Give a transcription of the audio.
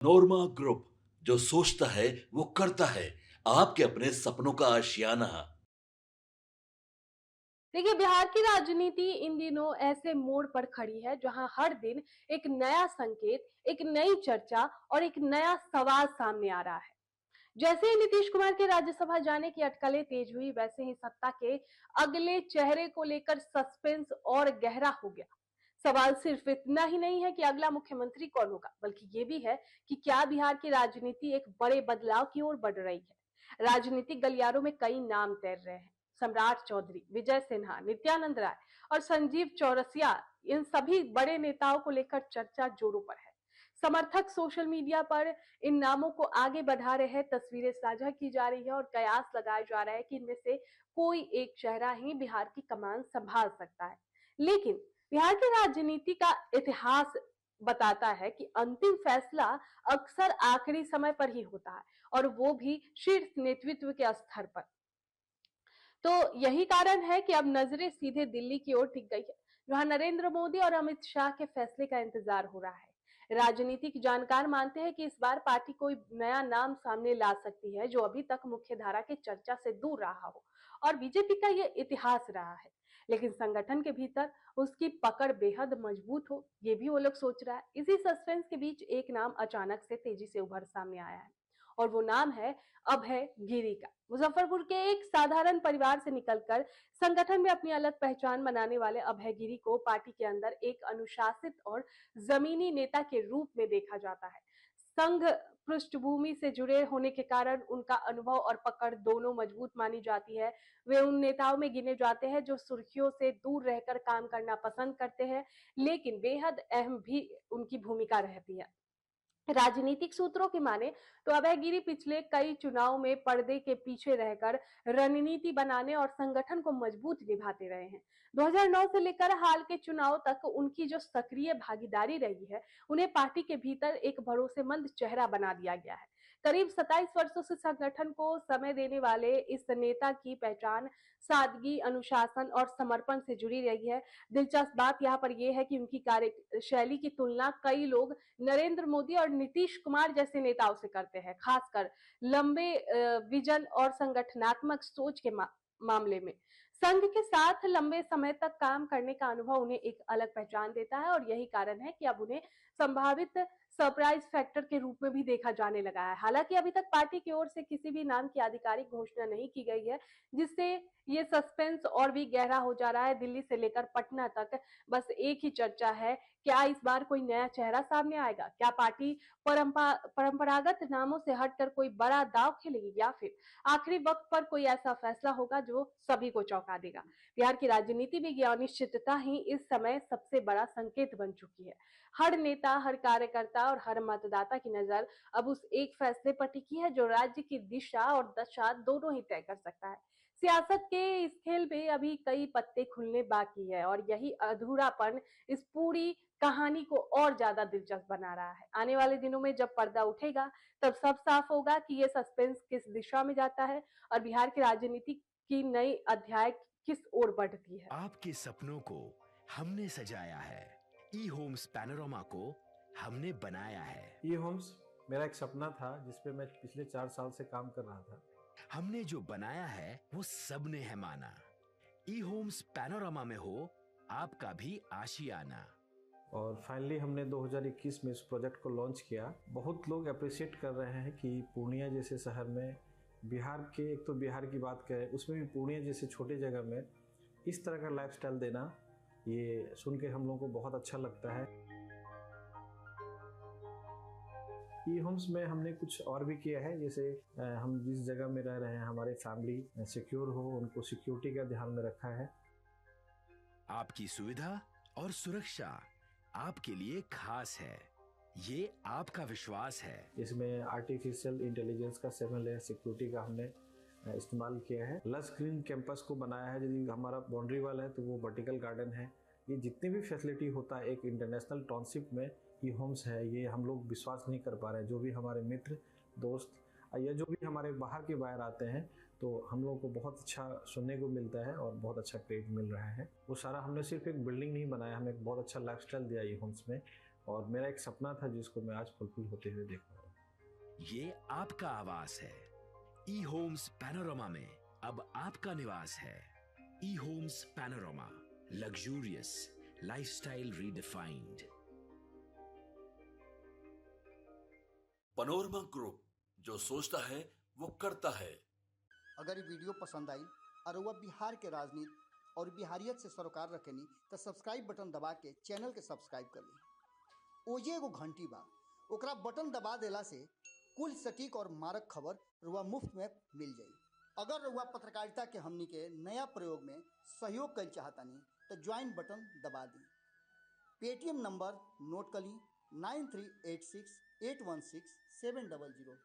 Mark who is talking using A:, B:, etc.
A: नोरमा group, जो सोचता है वो करता है। आपके अपने सपनों का आशियाना।
B: देखिए, बिहार की राजनीति इन दिनों ऐसे मोड़ पर खड़ी है जहां हर दिन एक नया संकेत, एक नई चर्चा और एक नया सवाल सामने आ रहा है। जैसे ही नीतीश कुमार के राज्यसभा जाने की अटकलें तेज हुई, वैसे ही सत्ता के अगले चेहरे को लेकर सस्पेंस और गहरा हो गया। सवाल सिर्फ इतना ही नहीं है कि अगला मुख्यमंत्री कौन होगा, बल्कि ये भी है कि क्या बिहार की राजनीति एक बड़े बदलाव की ओर बढ़ रही है। राजनीतिक गलियारों में कई नाम तैर रहे हैं। सम्राट चौधरी, विजय सिन्हा, नित्यानंद राय और संजीव चौरसिया, इन सभी बड़े नेताओं को लेकर चर्चा जोरों पर है। समर्थक सोशल मीडिया पर इन नामों को आगे बढ़ा रहे हैं, तस्वीरें साझा की जा रही है और कयास लगाया जा रहा है कि इनमें से कोई एक चेहरा ही बिहार की कमान संभाल सकता है। लेकिन बिहार की राजनीति का इतिहास बताता है कि अंतिम फैसला अक्सर आखिरी समय पर ही होता है, और वो भी शीर्ष नेतृत्व के स्तर पर। तो यही कारण है कि अब नजरें सीधे दिल्ली की ओर टिक गई है, जहां नरेंद्र मोदी और अमित शाह के फैसले का इंतजार हो रहा है। राजनीतिक जानकार मानते हैं कि इस बार पार्टी कोई नया नाम सामने ला सकती है जो अभी तक मुख्य धारा की चर्चा से दूर रहा हो, और बीजेपी का ये इतिहास रहा है। लेकिन संगठन के भीतर उसकी पकड़ बेहद मजबूत हो, ये भी वो लोग सोच रहा है। इसी सस्पेंस के बीच एक नाम अचानक से तेजी से उभर सामने आया है, और वो नाम है अभय गिरी का। मुजफ्फरपुर के एक साधारण परिवार से निकलकर संगठन में अपनी अलग पहचान बनाने वाले अभय गिरी को पार्टी के अंदर एक अनुशासित और जमीनी नेता के रूप में देखा जाता है। संघ पृष्ठभूमि से जुड़े होने के कारण उनका अनुभव और पकड़ दोनों मजबूत मानी जाती है। वे उन नेताओं में गिने जाते हैं जो सुर्खियों से दूर रहकर काम करना पसंद करते हैं, लेकिन बेहद अहम भी उनकी भूमिका रहती है। राजनीतिक सूत्रों की माने तो अभय गिरी पिछले कई चुनाव में पर्दे के पीछे रहकर रणनीति बनाने और संगठन को मजबूत निभाते रहे हैं। 2009 से लेकर हाल के चुनाव तक उनकी जो सक्रिय भागीदारी रही है, उन्हें पार्टी के भीतर एक भरोसेमंद चेहरा बना दिया गया है। करीब 27 वर्षों से संगठन को समय देने वाले इस नेता की पहचान सादगी, अनुशासन और समर्पण से जुड़ी रही है। दिलचस्प बात यहाँ पर यह है कि उनकी कार्यशैली की तुलना कई लोग नरेंद्र मोदी और नीतीश कुमार जैसे नेताओं से करते हैं, खासकर लंबे विजन और संगठनात्मक सोच के मामले में। संघ के साथ लंबे समय तक काम करने का अनुभव उन्हें एक अलग पहचान देता है, और यही कारण है कि अब उन्हें संभावित सरप्राइज फैक्टर के रूप में भी देखा जाने लगा है। हालांकि अभी तक पार्टी की ओर से किसी भी नाम की आधिकारिक घोषणा नहीं की गई है, जिससे ये सस्पेंस और भी गहरा हो जा रहा है। दिल्ली से लेकर पटना तक बस एक ही चर्चा है, क्या इस बार कोई नया चेहरा सामने आएगा? क्या पार्टी परंपरागत नामों से हटकर कोई बड़ा दांव खेलेगी, या फिर आखिरी वक्त पर कोई ऐसा फैसला होगा जो सभी को चौंका देगा? बिहार की राजनीति में यह अनिश्चितता ही इस समय सबसे बड़ा संकेत बन चुकी है। हर नेता, हर कार्यकर्ता और हर मतदाता की नजर अब उस एक फैसले पर टिकी है जो राज्य की दिशा और दशा दोनों ही तय कर सकता है। सियासत के इस खेल में अभी कई पत्ते खुलने बाकी है, और यही अधूरापन इस पूरी कहानी को और ज्यादा दिलचस्प बना रहा है। आने वाले दिनों में जब पर्दा उठेगा, तब सब साफ होगा कि ये सस्पेंस किस दिशा में जाता है और बिहार की राजनीति की नई अध्याय किस ओर बढ़ती है।
C: आपके सपनों को हमने सजाया है। ई होम्स पैनोरामा को हमने बनाया है।
D: ई होम्स मेरा एक सपना था जिस पे मैं पिछले 4 साल से काम कर रहा था।
C: हमने जो बनाया है वो सबने है माना। ई होम्स पैनोरामा में हो आपका भी आशियाना।
D: और फाइनली हमने 2021 में इस प्रोजेक्ट को लॉन्च किया। बहुत लोग अप्रिशिएट कर रहे हैं कि पूर्णिया जैसे शहर में, बिहार के, एक तो बिहार की बात करें उसमें भी पूर्णिया जैसे छोटे जगह में इस तरह का लाइफस्टाइल देना, ये सुन के हम लोगों को बहुत अच्छा लगता है। ई होम्स में हमने कुछ और भी किया है, जैसे हम जिस जगह में रह रहे हैं हमारे फैमिली सिक्योर हो, उनको सिक्योरिटी का ध्यान में रखा है।
C: आपकी सुविधा और सुरक्षा आपके लिए खास है, ये आपका विश्वास है।
D: इसमें आर्टिफिशियल इंटेलिजेंस का 7 लेयर सिक्योरिटी का हमने इस्तेमाल किया है। लस ग्रीन कैंपस को बनाया है। यदि हमारा बाउंड्री वाल है तो वो वर्टिकल गार्डन है। ये जितनी भी फैसिलिटी होता है एक इंटरनेशनल टाउनशिप में, ये होम्स है, ये हम लोग विश्वास नहीं कर पा रहे हैं। जो भी हमारे मित्र, दोस्त या जो भी हमारे बाहर के बाहर आते हैं, तो हम लोगों को बहुत अच्छा सुनने को मिलता है और बहुत अच्छा क्रेडिट मिल रहा है। वो सारा हमने सिर्फ एक बिल्डिंग नहीं बनाया, हमें एक बहुत अच्छा लाइफस्टाइल दिया ये होम्स में। और मेरा एक सपना था जिसको मैं आज फुलफिल होते हुए देख रहा हूँ।
C: ये आपका आवास है। ई होम्स पैनोरमा में अब आपका निवास है। E homes Panorama, luxurious lifestyle redefined.
A: Panorama group, जो सोचता है वो करता है।
E: अगर ये वीडियो पसंद आई और वह बिहार के राजनीति और बिहारियत से सरोकार रखेनी तो सब्सक्राइब बटन दबा के चैनल के सब्सक्राइब कर ली। ओजे एगो घंटी बा, ओकरा बटन दबा देला से कुल सटीक और मारक खबर रुआ मुफ्त में मिल जाई। अगर रुआ पत्रकारिता के हमनी के नया प्रयोग में सहयोग कर चाहतानी तो ज्वाइन बटन दबा दी। पेटीएम नंबर नोट कर ली 9386816700।